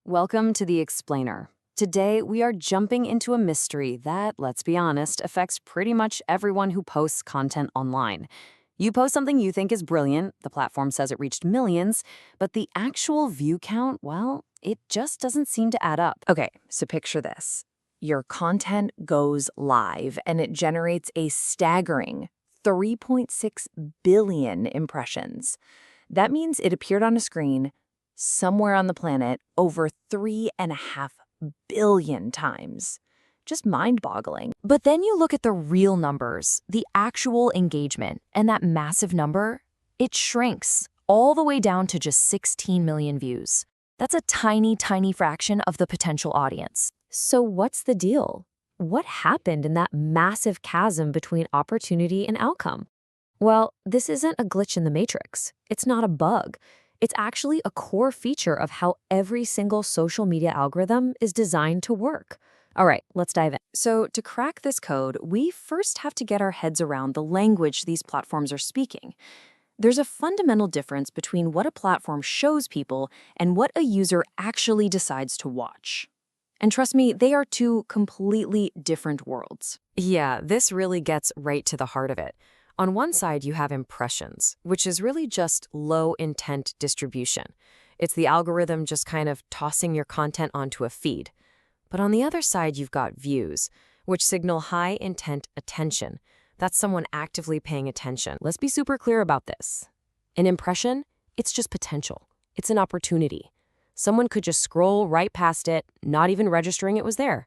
Welcome to The Explainer. Today, we are jumping into a mystery that, let's be honest, affects pretty much everyone who posts content online. You post something you think is brilliant, the platform says it reached millions, but the actual view count, well, it just doesn't seem to add up. Okay, so picture this. Your content goes live and it generates a staggering 3.6 billion impressions. That means it appeared on a screen somewhere on the planet over 3.5 billion times. Just mind-boggling. But then you look at the real numbers, the actual engagement, and that massive number, it shrinks all the way down to just 16 million views. That's a tiny, tiny fraction of the potential audience. So what's the deal? What happened in that massive chasm between opportunity and outcome? Well, this isn't a glitch in the matrix. It's not a bug. It's actually a core feature of how every single social media algorithm is designed to work. All right, let's dive in. So to crack this code, we first have to get our heads around the language these platforms are speaking. There's a fundamental difference between what a platform shows people and what a user actually decides to watch. And trust me, they are two completely different worlds. Yeah, this really gets right to the heart of it. On one side, you have impressions, which is really just low-intent distribution. It's the algorithm just kind of tossing your content onto a feed. But on the other side, you've got views, which signal high-intent attention. That's someone actively paying attention. Let's be super clear about this. An impression, it's just potential. It's an opportunity. Someone could just scroll right past it, not even registering it was there.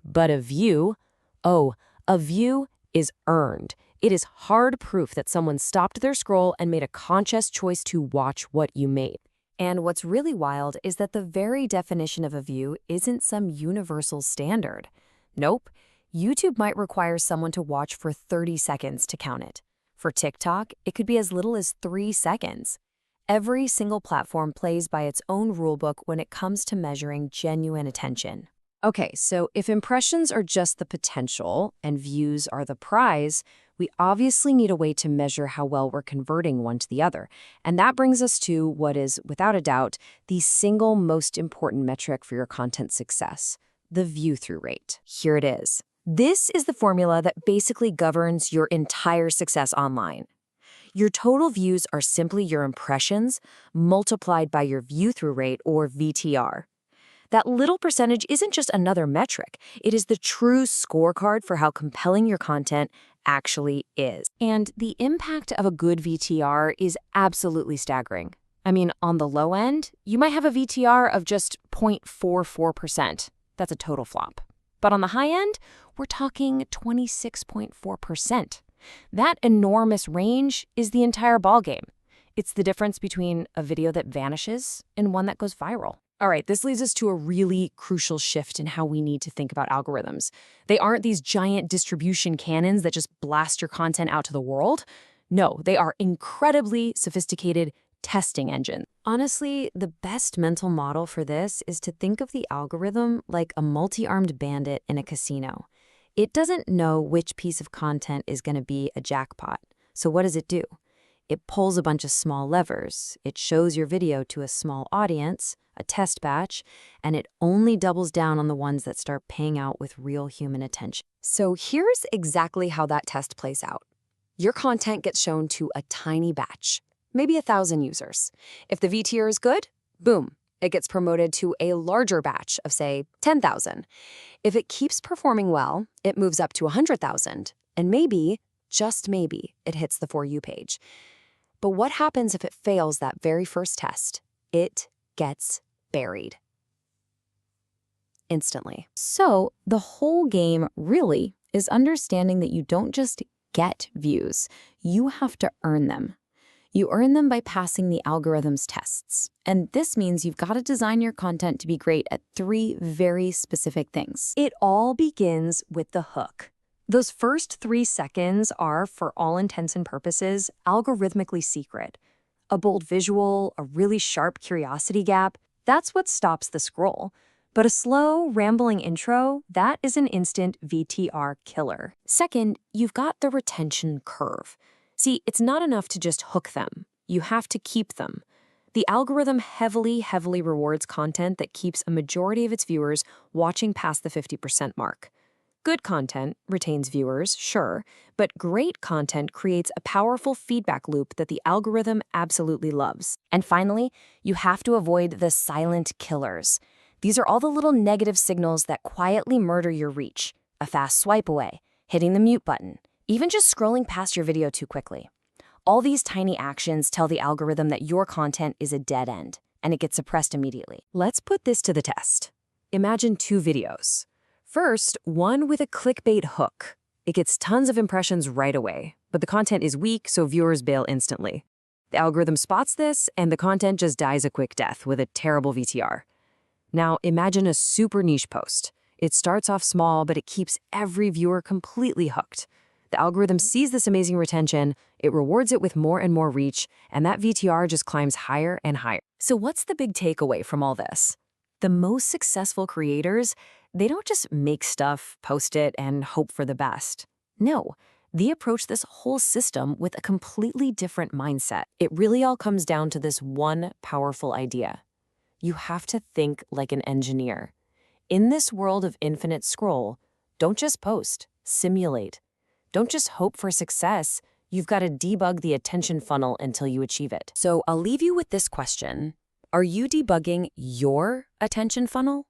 But a view, a view is earned. It is hard proof that someone stopped their scroll and made a conscious choice to watch what you made. And what's really wild is that the very definition of a view isn't some universal standard. Nope. YouTube might require someone to watch for 30 seconds to count it. For TikTok, it could be as little as 3 seconds. Every single platform plays by its own rulebook when it comes to measuring genuine attention. Okay, so if impressions are just the potential and views are the prize, we obviously need a way to measure how well we're converting one to the other. And that brings us to what is, without a doubt, the single most important metric for your content success, the view-through rate. Here it is. This is the formula that basically governs your entire success online. Your total views are simply your impressions multiplied by your view-through rate, or VTR. That little percentage isn't just another metric. It is the true scorecard for how compelling your content actually is. And the impact of a good VTR is absolutely staggering. I mean, on the low end, you might have a VTR of just 0.44%. That's a total flop. But on the high end, we're talking 26.4%. That enormous range is the entire ballgame. It's the difference between a video that vanishes and one that goes viral. All right, this leads us to a really crucial shift in how we need to think about algorithms. They aren't these giant distribution cannons that just blast your content out to the world. No, they are incredibly sophisticated testing engines. Honestly, the best mental model for this is to think of the algorithm like a multi-armed bandit in a casino. It doesn't know which piece of content is going to be a jackpot. So what does it do? It pulls a bunch of small levers. It shows your video to a small audience, a test batch, and it only doubles down on the ones that start paying out with real human attention. So here's exactly how that test plays out. Your content gets shown to a tiny batch, maybe 1,000 users. If the VTR is good, boom, it gets promoted to a larger batch of, say, 10,000. If it keeps performing well, it moves up to 100,000, and maybe, just maybe, it hits the For You page. But what happens if it fails that very first test? It gets buried instantly. So the whole game really is understanding that you don't just get views, you have to earn them. You earn them by passing the algorithm's tests. And this means you've got to design your content to be great at 3 very specific things. It all begins with the hook. Those first 3 seconds are, for all intents and purposes, algorithmically secret. A bold visual, a really sharp curiosity gap, that's what stops the scroll. But a slow, rambling intro, that is an instant VTR killer. Second, you've got the retention curve. See, it's not enough to just hook them. You have to keep them. The algorithm heavily rewards content that keeps a majority of its viewers watching past the 50% mark. Good content retains viewers, sure, but great content creates a powerful feedback loop that the algorithm absolutely loves. And finally, you have to avoid the silent killers. These are all the little negative signals that quietly murder your reach. A fast swipe away, hitting the mute button, even just scrolling past your video too quickly. All these tiny actions tell the algorithm that your content is a dead end, and it gets suppressed immediately. Let's put this to the test. Imagine two videos. First, one with a clickbait hook. It gets tons of impressions right away, but the content is weak, so viewers bail instantly. The algorithm spots this, and the content just dies a quick death with a terrible VTR. Now, imagine a super niche post. It starts off small, but it keeps every viewer completely hooked. The algorithm sees this amazing retention, it rewards it with more and more reach, and that VTR just climbs higher and higher. So what's the big takeaway from all this? The most successful creators, they don't just make stuff, post it, and hope for the best. No, they approach this whole system with a completely different mindset. It really all comes down to this one powerful idea. You have to think like an engineer. In this world of infinite scroll, don't just post, simulate. Don't just hope for success, you've got to debug the attention funnel until you achieve it. So I'll leave you with this question. Are you debugging your attention funnel?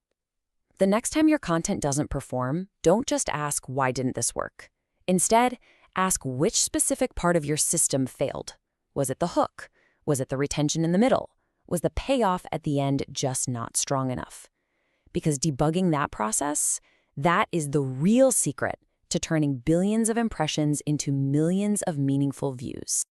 The next time your content doesn't perform, don't just ask, why didn't this work? Instead, ask which specific part of your system failed. Was it the hook? Was it the retention in the middle? Was the payoff at the end just not strong enough? Because debugging that process, that is the real secret to turning billions of impressions into millions of meaningful views.